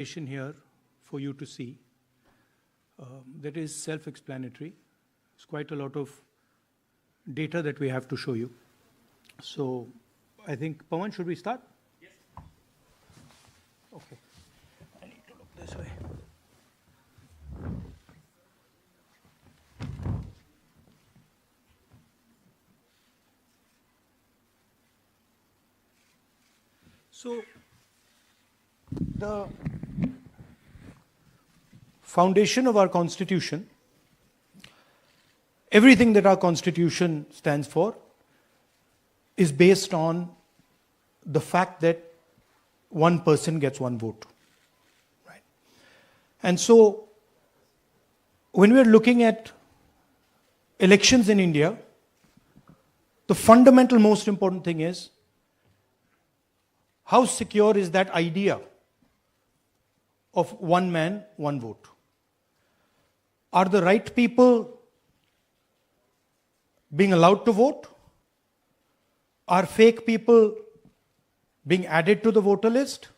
Here for you to see. That is self-explanatory. It's quite a lot of data that we have to show you. So I think, Pawan, should we start? Yes. Okay. I need to look this way. So the foundation of our Constitution, everything that our Constitution stands for, is based on the fact that one person gets one vote. Right? And so, when we're looking at elections in India, the fundamental most important thing is how secure is that idea of one man, one vote? Are the right people being allowed to vote? Are fake people being added to the voter list?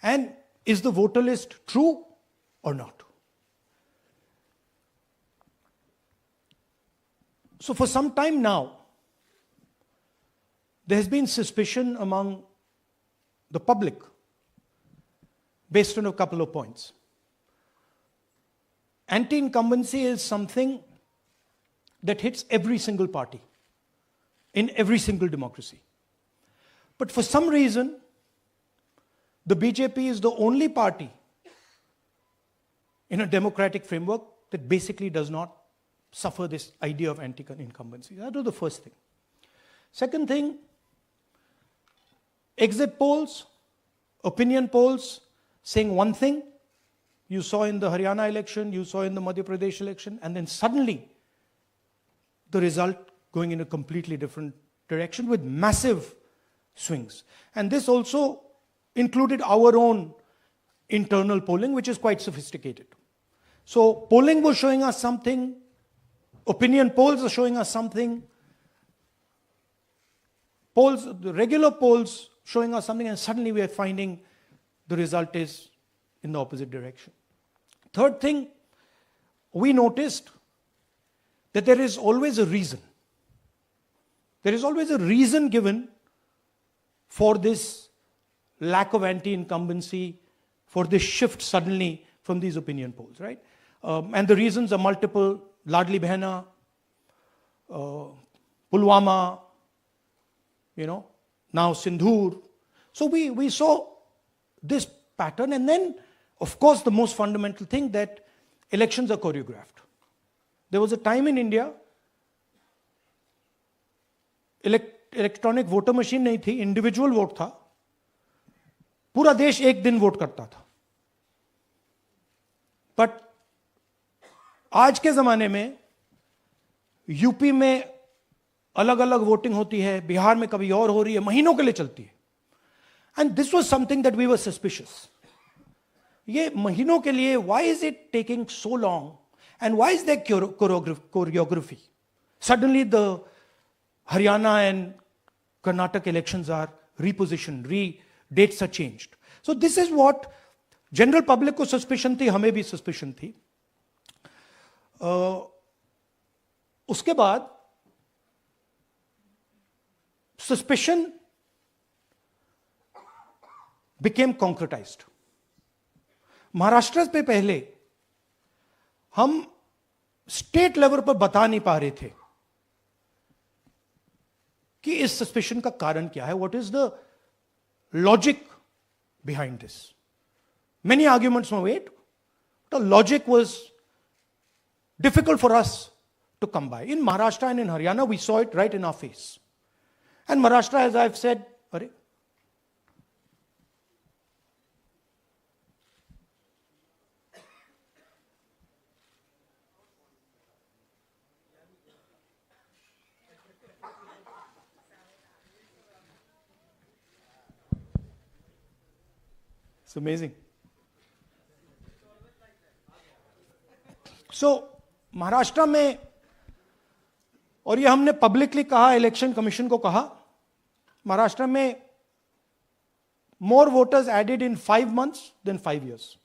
And is the voter list true or not? So for some time now, there has been suspicion among the public based on a couple of points. Anti-incumbency is something that hits every single party in every single democracy. But for some reason, the BJP is the only party in a democratic framework that basically does not suffer this idea of anti-incumbency. That was the first thing. Second thing, exit polls, opinion polls saying one thing, you saw in the Haryana election, you saw in the Madhya Pradesh election, and then suddenly the result going in a completely different direction with massive swings. And this also included our own internal polling, which is quite sophisticated. So polling was showing us something, opinion polls are showing us something, polls, the regular polls showing us something, and suddenly we are finding the result is in the opposite direction. Third thing, we noticed that there is always a reason. There is always a reason given for this lack of anti-incumbency, for this shift suddenly from these opinion polls, right? And the reasons are multiple: Ladli Behna, Pulwama, now Sindhur. So we saw this pattern, and then, of course, the most fundamental thing, that elections are choreographed. There was a time in India, electronic voter machine नहीं थी, individual vote था, पूरा देश एक दिन vote करता था. But आज के जमाने में यूपी में अलग अलग वोटिंग होती है, बिहार में कभी और हो रही है, महीनों के लिए चलती है. And this was something that we were suspicious. ये महीनों के लिए, why is it taking so long, and why is there choreography? Suddenly the Haryana and Karnataka elections are repositioned, dates are changed. So this is what general public को suspicion थी, हमें भी suspicion थी. उसके बाद suspicion became concretized. महाराष्ट्र पे पहले हम स्टेट लेवल पर बता नहीं पा रहे थे कि इस सस्पेशन का कारण क्या है, what is the logic behind this. Many arguments were made, the logic was difficult for us to come by. In Maharashtra and in Haryana we saw it right in our face. And Maharashtra, as I have said, अरे it's amazing. So Maharashtra में, और ये हमने publicly कहा, election commission को कहा, महाराष्ट्र में more voters added in 5 months than 5 years.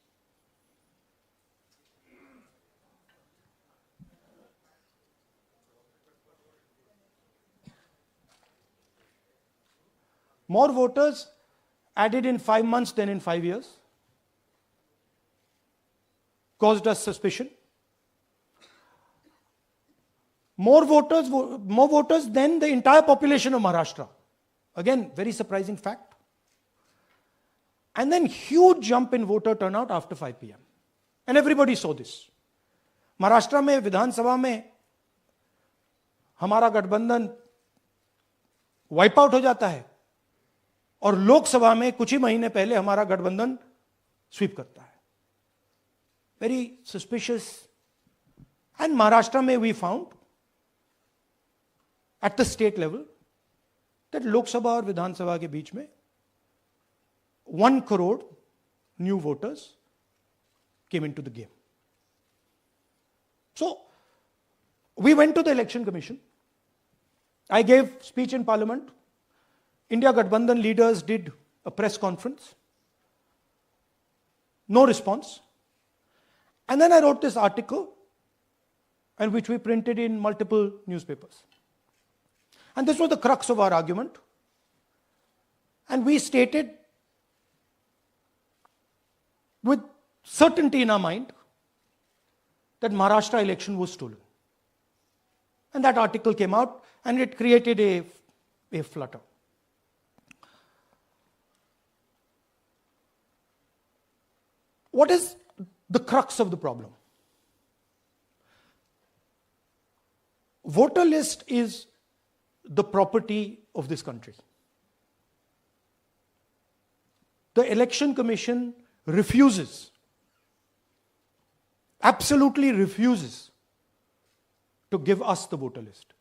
More voters added in 5 months than in 5 years. Caused us suspicion. More voters than the entire population of Maharashtra. Again, very surprising fact. And then huge jump in voter turnout after 5 p.m. And everybody saw this. Maharashtra में विधानसभा में हमारा गठबंधन wipe out हो जाता है और लोकसभा में कुछ ही महीने पहले हमारा गठबंधन स्वीप करता है. Very suspicious. एंड महाराष्ट्र में we found at the state level that Lok Sabha और विधानसभा के बीच में 1 crore new voters came into the game. So, we went to the election commission. I gave speech in parliament. India Gathbandhan leaders did a press conference. No response. And then I wrote this article, and which we printed in multiple newspapers. And this was the crux of our argument. And we stated with certainty in our mind that Maharashtra election was stolen. And that article came out and it created a flutter. What is the crux of the problem? Voter list is the property of this country. The Election Commission refuses, absolutely refuses to give us the voter list.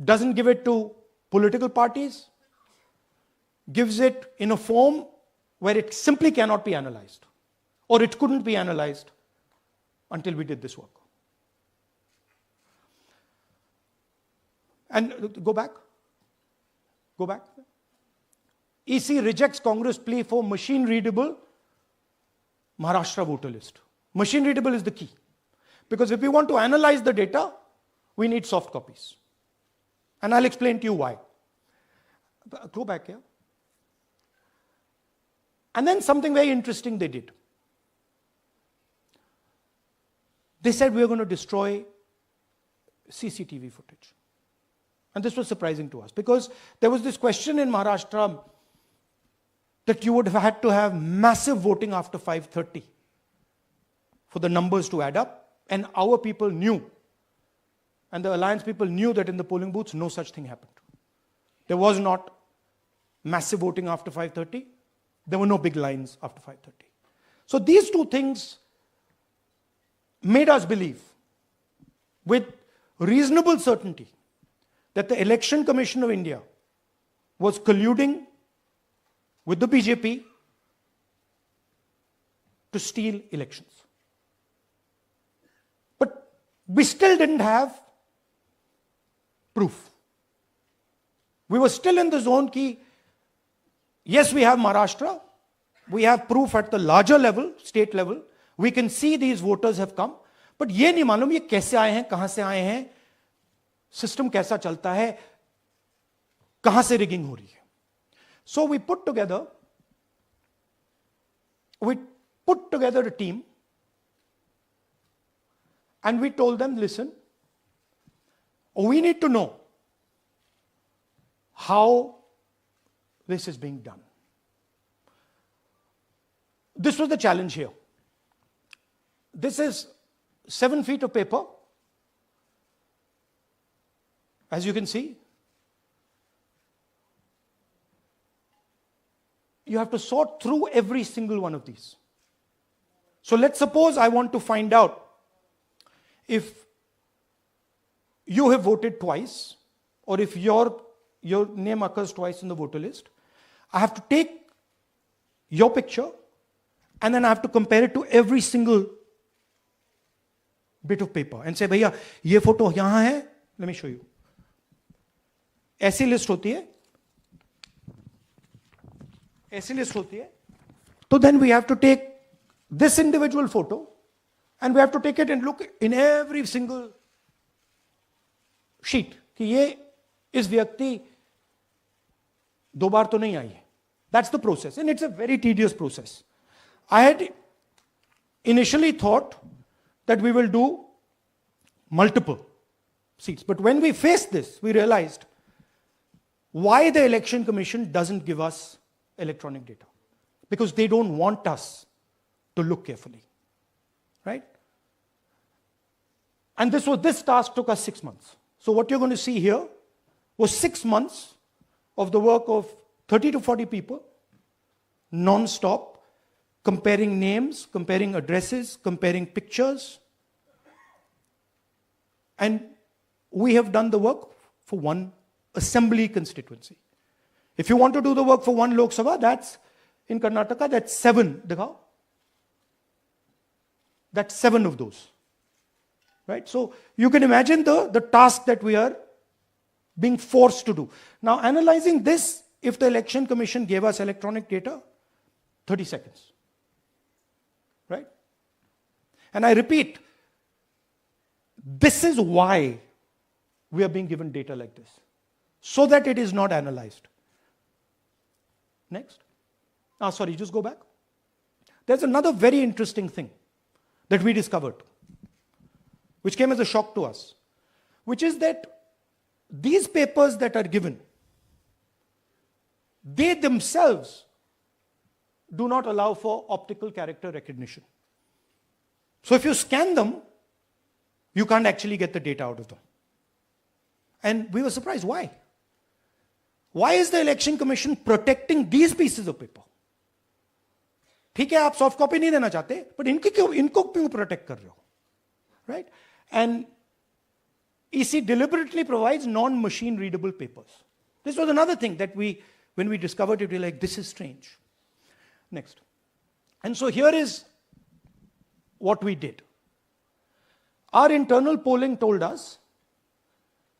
Doesn't give it to political parties, gives it in a form where it simply cannot be analyzed, or it couldn't be analyzed until we did this work. And go back. EC rejects Congress plea for machine-readable Maharashtra voter list. Machine-readable is the key. Because if we want to analyze the data, we need soft copies. And I'll explain to you why. Go back here. And then something very interesting they did. They said we are going to destroy CCTV footage. And this was surprising to us because there was this question in Maharashtra that you would have had to have massive voting after 5:30 for the numbers to add up. And our people knew, and the alliance people knew that in the polling booths, no such thing happened. There was not massive voting after 5:30. There were no big lines after 5:30. So these two things made us believe with reasonable certainty that the Election Commission of India was colluding with the BJP to steal elections. But we still didn't have proof. We were still in the zone ki, yes, we have Maharashtra, we have proof at the larger level, state level, we can see these voters have come, but ये नहीं मालूम ये कैसे आए हैं, कहां से आए हैं, सिस्टम कैसा चलता है, कहां से रिगिंग हो रही है. So we put together a team and we told them, listen, we need to know how this is being done. This was the challenge here. This is 7 feet of paper. As you can see, you have to sort through every single one of these. So let's suppose I want to find out if you have voted twice or if your name occurs twice in the voter list. I have to take your picture and then I have to compare it to every single bit of paper and say, भैया ये photo यहां है, let me show you. ऐसी list होती है. ऐसी list होती है, तो then we have to take this individual photo and we have to take it and look in every single sheet कि ये इस व्यक्ति दो बार तो नहीं आई है. That's the process, and it's a very tedious process. I had initially thought that we will do multiple seats, but when we faced this, we realized why the Election Commission doesn't give us electronic data. Because they don't want us to look carefully, right? And this task took us 6 months. So what you're going to see here was 6 months of the work of 30 to 40 people, non-stop, comparing names, comparing addresses, comparing pictures. And we have done the work for one assembly constituency. If you want to do the work for one Lok Sabha, that's in Karnataka, that's 7. Dikhao. That's 7 of those. Right? So you can imagine the task that we are being forced to do. Now, analyzing this, if the Election Commission gave us electronic data, 30 seconds. Right? And I repeat, this is why we are being given data like this, so that it is not analyzed. Next. Sorry, just go back. There's another very interesting thing that we discovered, which came as a shock to us, which is that these papers that are given, they themselves do not allow for optical character recognition. So if you scan them, you can't actually get the data out of them. And we were surprised. Why? Why is the Election Commission protecting these pieces of paper? ठीक है, आप soft copy नहीं देना चाहते, but इनको क्यों protect कर रहे हो? Right? And EC deliberately provides non-machine readable papers. This was another thing that when we discovered it, we were like, this is strange. Next. And so here is what we did. Our internal polling told us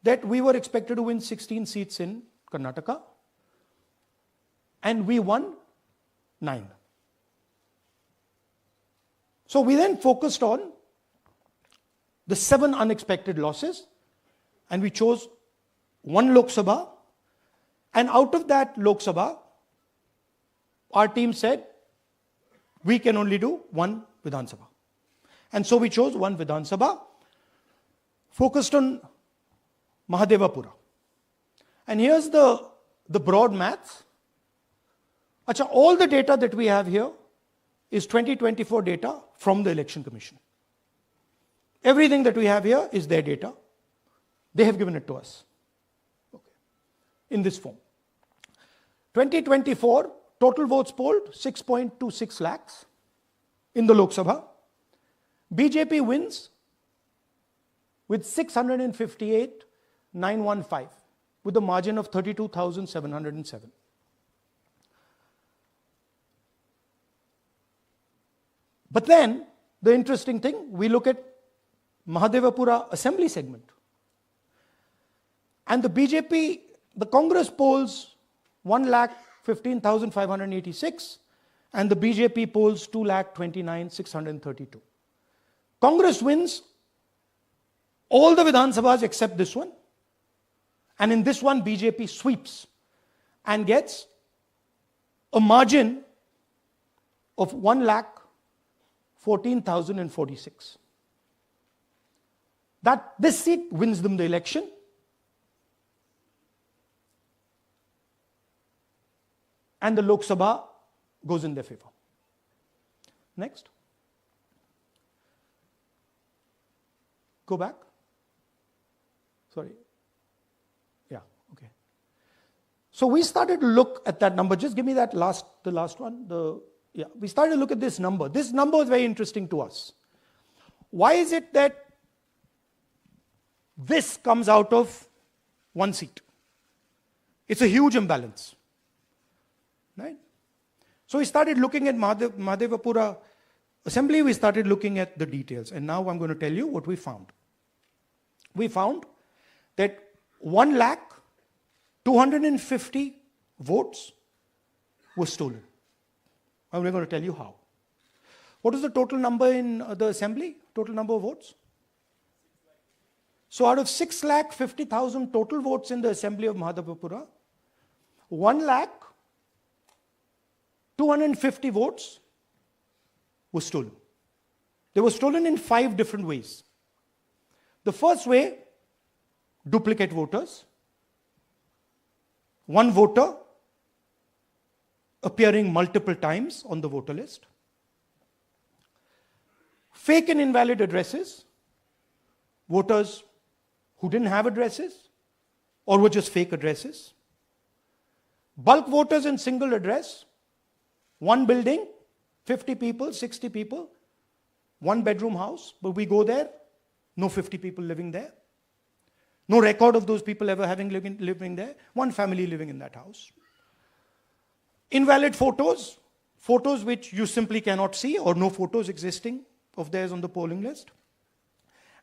that we were expected to win 16 seats in Karnataka, and we won 9. So we then focused on the 7 unexpected losses, and we chose 1 Lok Sabha, and out of that Lok Sabha, our team said, we can only do 1 Vidhan Sabha. And so we chose 1 Vidhan Sabha, focused on Mahadevapura. And here's the broad maths. Acha, all the data that we have here is 2024 data from the Election Commission. Everything that we have here is their data. They have given it to us. Okay. In this form. 2024, total votes polled, 6.26 lakhs in the Lok Sabha. BJP wins with 658,915 with a margin of 32,707. But then, the interesting thing, we look at Mahadevapura assembly segment. And the BJP, the Congress polls 1,15,586 and the BJP polls 2,29,632. Congress wins all the Vidhan Sabhas except this one. And in this one, BJP sweeps and gets a margin of 1,14,046. This seat wins them the election. And the Lok Sabha goes in their favor. Next. Go back. Sorry. Yeah, okay. So we started to look at that number. Just give me the last one. We started to look at this number. This number is very interesting to us. Why is it that this comes out of 1 seat? It's a huge imbalance. Right? So we started looking at Mahadevapura assembly, we started looking at the details. And now I'm going to tell you what we found. We found that 1,250,000 votes was stolen. And we're going to tell you how. What is the total number in the assembly? Total number of votes? So out of 6,50,000 total votes in the assembly of Mahadevapura, 1,250,000 votes were stolen. They were stolen in 5 different ways. The first way, duplicate voters. One voter appearing multiple times on the voter list. Fake and invalid addresses. Voters who didn't have addresses or were just fake addresses. Bulk voters in single address. One building, 50 people, 60 people, one bedroom house, but we go there, no 50 people living there. No record of those people ever having living there. One family living in that house. Invalid photos, photos which you simply cannot see or no photos existing of theirs on the polling list.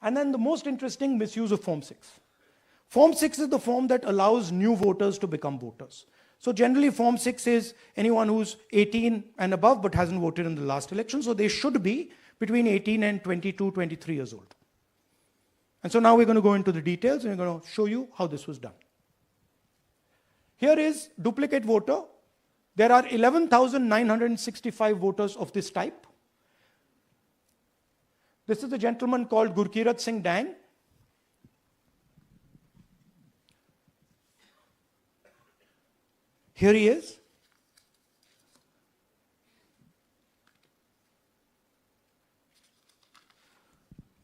And then the most interesting, misuse of Form 6. Form 6 is the form that allows new voters to become voters. So generally Form 6 is anyone who's 18 and above but hasn't voted in the last election. So they should be between 18 and 22, 23 years old. And so now we're going to go into the details and we're going to show you how this was done. Here is duplicate voter. There are 11,965 voters of this type. This is a gentleman called Gurkirat Singh Dang. Here he is.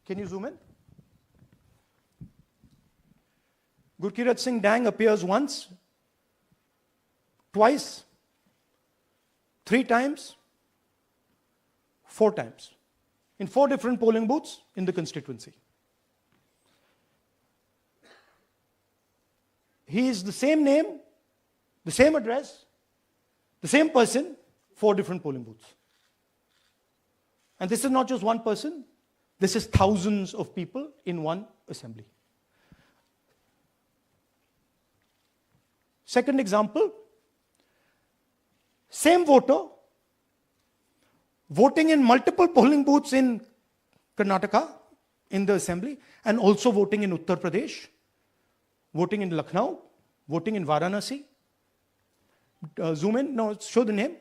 Can you zoom in? Gurkirat Singh Dang appears once, twice, 3 times, 4 times, in 4 different polling booths in the constituency. He is the same name, the same address, the same person, 4 different polling booths. And this is not just one person, this is thousands of people in one assembly. Second example, same voter voting in multiple polling booths in Karnataka in the assembly and also voting in Uttar Pradesh, voting in Lucknow, voting in Varanasi. Zoom in, no, show the name.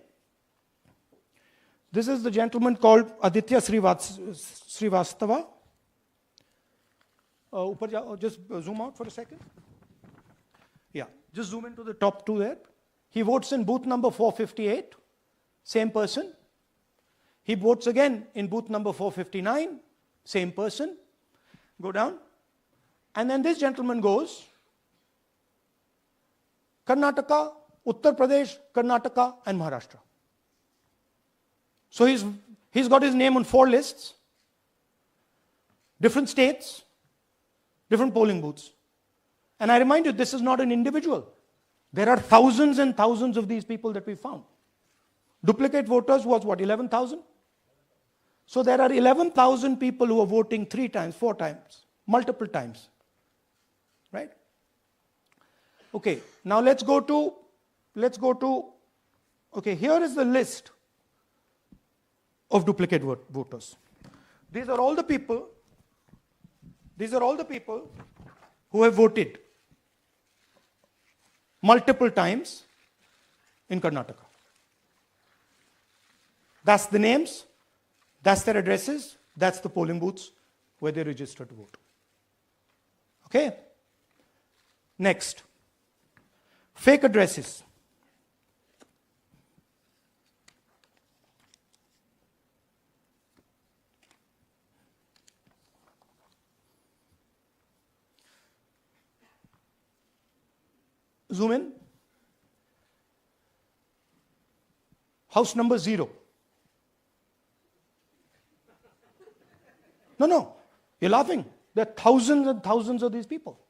This is the gentleman called Aditya Srivastava. Just zoom out for a second. Yeah, just zoom into the top 2 there. He votes in booth number 458, same person. He votes again in booth number 459, same person. Go down. And then this gentleman goes, Karnataka, Uttar Pradesh, Karnataka, and Maharashtra. So he's got his name on 4 lists, different states, different polling booths. And I remind you, this is not an individual. There are thousands and thousands of these people that we found. Duplicate voters was what, 11,000? So there are 11,000 people who are voting 3 times, 4 times, multiple times. Right? Okay, now let's go to, okay, here is the list of duplicate voters. These are all the people who have voted multiple times in Karnataka. That's the names, that's their addresses, that's the polling booths where they registered to vote. Okay? Next. Fake addresses. Zoom in. House number 0. No, you're laughing. There are thousands and thousands of these people.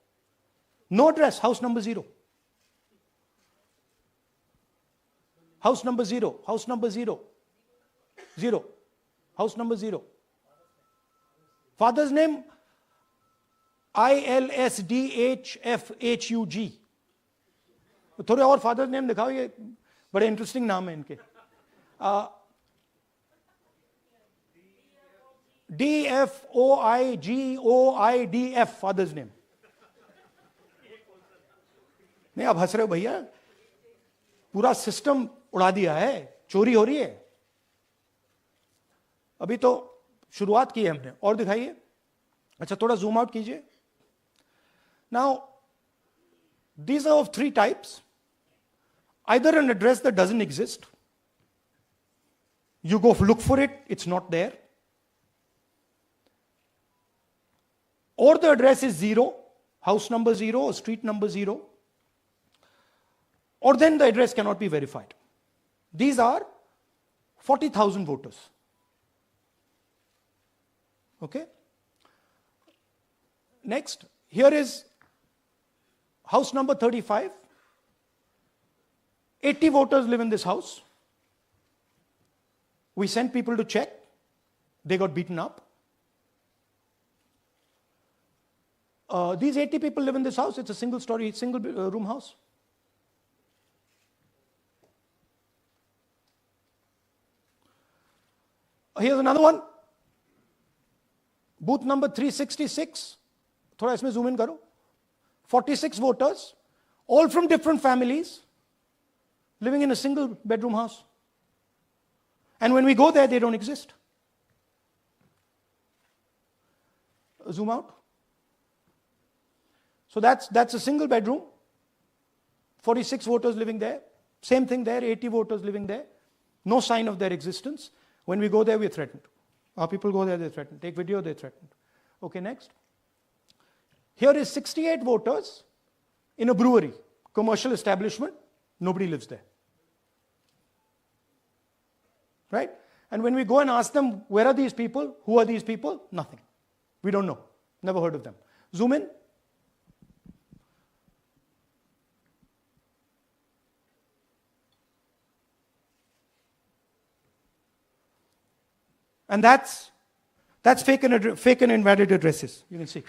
No address, house number 0. House number 0, house number 0. 0. House number 0. Father's name, ILSDHFHUG. थोड़े और father name दिखाओ, ये बड़े interesting नाम है इनके. DFOIGOIDF, father's name. नहीं, आप हंस रहे हो भैया, पूरा सिस्टम उड़ा दिया है, चोरी हो रही है. अभी तो शुरुआत की है हमने. और दिखाइए. अच्छा, थोड़ा जूम आउट कीजिए. Now these are of three types. Either an address that doesn't exist, you go look for it, it's not there, or the address is 0, house number 0 or street number 0, or then the address cannot be verified. These are 40,000 voters. Okay? Next, here is house number 35. 80 voters live in this house. We sent people to check. They got beaten up. These 80 people live in this house. It's a single story, single room house. Here's another one. Booth number 366. थोड़ा इसमें zoom in करो. 46 voters, all from different families, living in a single bedroom house. And when we go there, they don't exist. Zoom out. So that's a single bedroom. 46 voters living there. Same thing there, 80 voters living there. No sign of their existence. When we go there, we're threatened. Our people go there, they're threatened. Take video, they're threatened. Okay, next. Here is 68 voters in a brewery, commercial establishment. Nobody lives there. Right? And when we go and ask them, where are these people? Who are these people? Nothing. We don't know. Never heard of them. Zoom in. And that's fake and invalid addresses. You can see.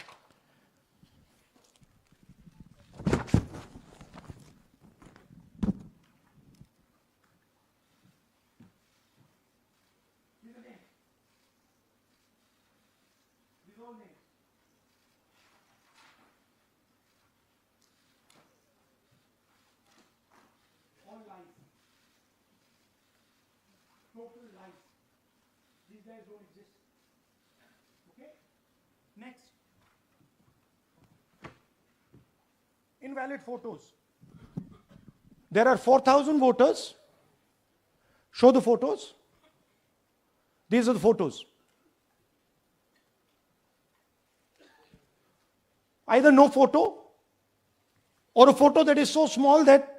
Total lies. These guys don't exist. Okay? Next. Invalid photos. There are 4,000 voters. Show the photos. These are the photos. Either no photo or a photo that is so small that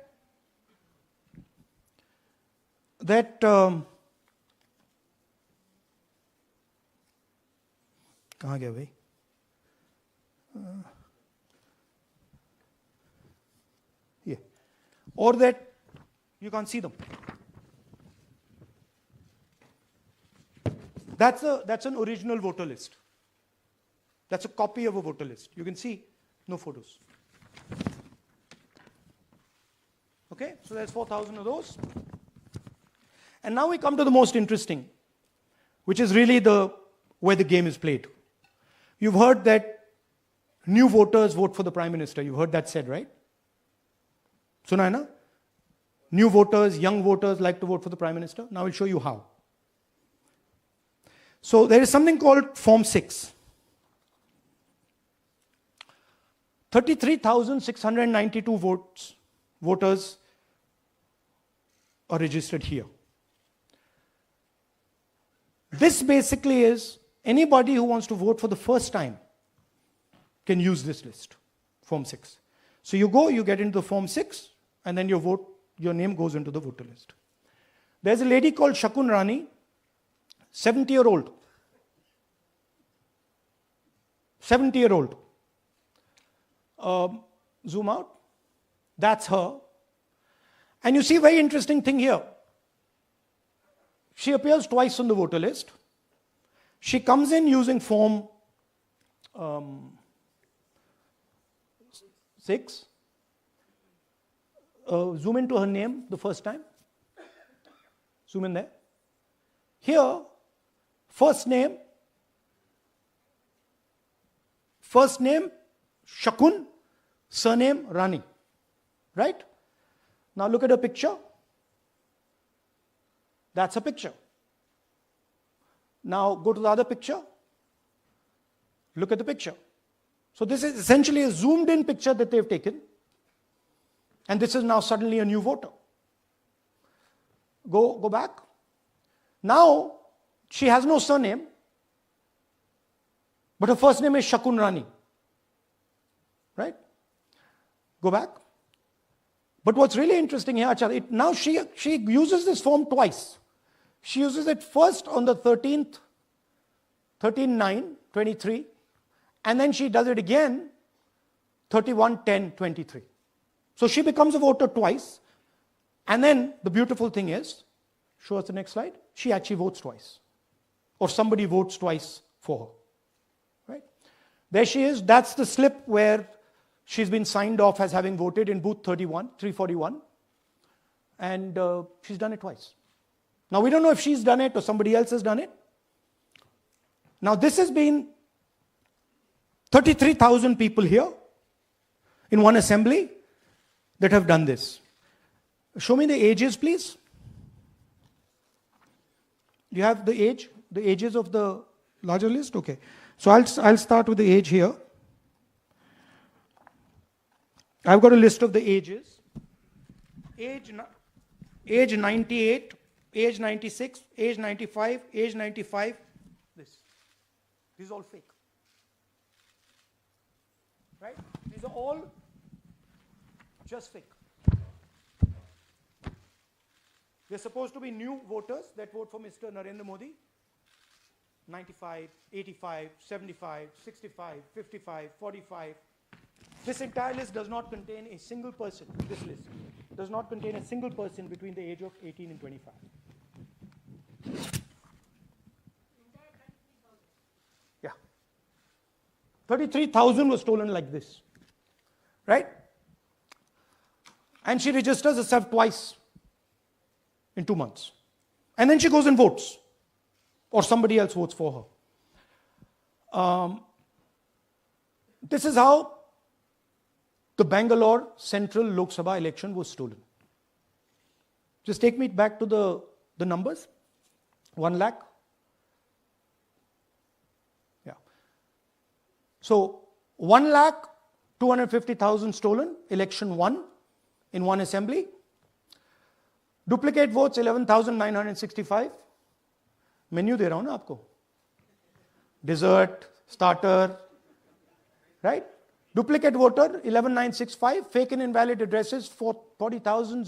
कहाँ गया भाई? Yeah. Or that you can't see them. That's an original voter list. That's a copy of a voter list. You can see no photos. Okay, so there's 4,000 of those. And now we come to the most interesting, which is really where the game is played. You've heard that new voters vote for the Prime Minister. You've heard that said, right? Suna hai na? New voters, young voters like to vote for the Prime Minister. Now I'll show you how. So there is something called Form 6. 33,692 voters are registered here. This basically is anybody who wants to vote for the first time can use this list, Form 6. So you go, you get into the Form 6, and then your name goes into the voter list. There's a lady called Shakun Rani, 70-year-old. 70-year-old. Zoom out. That's her. And you see a very interesting thing here. She appears twice on the voter list. She comes in using Form 6. Zoom into her name the first time. Zoom in there. Here, first name Shakun, surname Rani. Right? Now look at a picture. That's a picture. Now go to the other picture. Look at the picture. So this is essentially a zoomed in picture that they've taken. And this is now suddenly a new voter. Go back. Now, she has no surname, but her first name is Shakun Rani. Right? Go back. But what's really interesting here, now she uses this form twice. She uses it first on the 13th, 13/9/23, and then she does it again 31/10/23. So she becomes a voter twice, and then the beautiful thing is, show us the next slide, she actually votes twice. Or somebody votes twice for her. Right? There she is, that's the slip where she's been signed off as having voted in booth 341, and she's done it twice. Now we don't know if she's done it or somebody else has done it. Now this has been 33,000 people here in one assembly that have done this. Show me the ages, please. Do you have the ages of the larger list? Okay. So I'll start with the age here. I've got a list of the ages. Age 98, age 96, age 95, age 95. This is all fake. Right? These are all just fake. They're supposed to be new voters that vote for Mr. Narendra Modi. 95, 85, 75, 65, 55, 45. This entire list does not contain a single person. This list does not contain a single person between the age of 18 and 25. Yeah. 33,000 was stolen like this. Right? And she registers herself twice in 2 months. And then she goes and votes. Or somebody else votes for her. This is how the Bangalore Central Lok Sabha election was stolen. Just take me back to the numbers. 1 lakh. Yeah. So 1,250,000 stolen, election won in one assembly. Duplicate votes 11,965. Menu दे रहा हूं ना आपको. Dessert, starter, right? Duplicate voter 11,965. Fake and invalid addresses 40,000.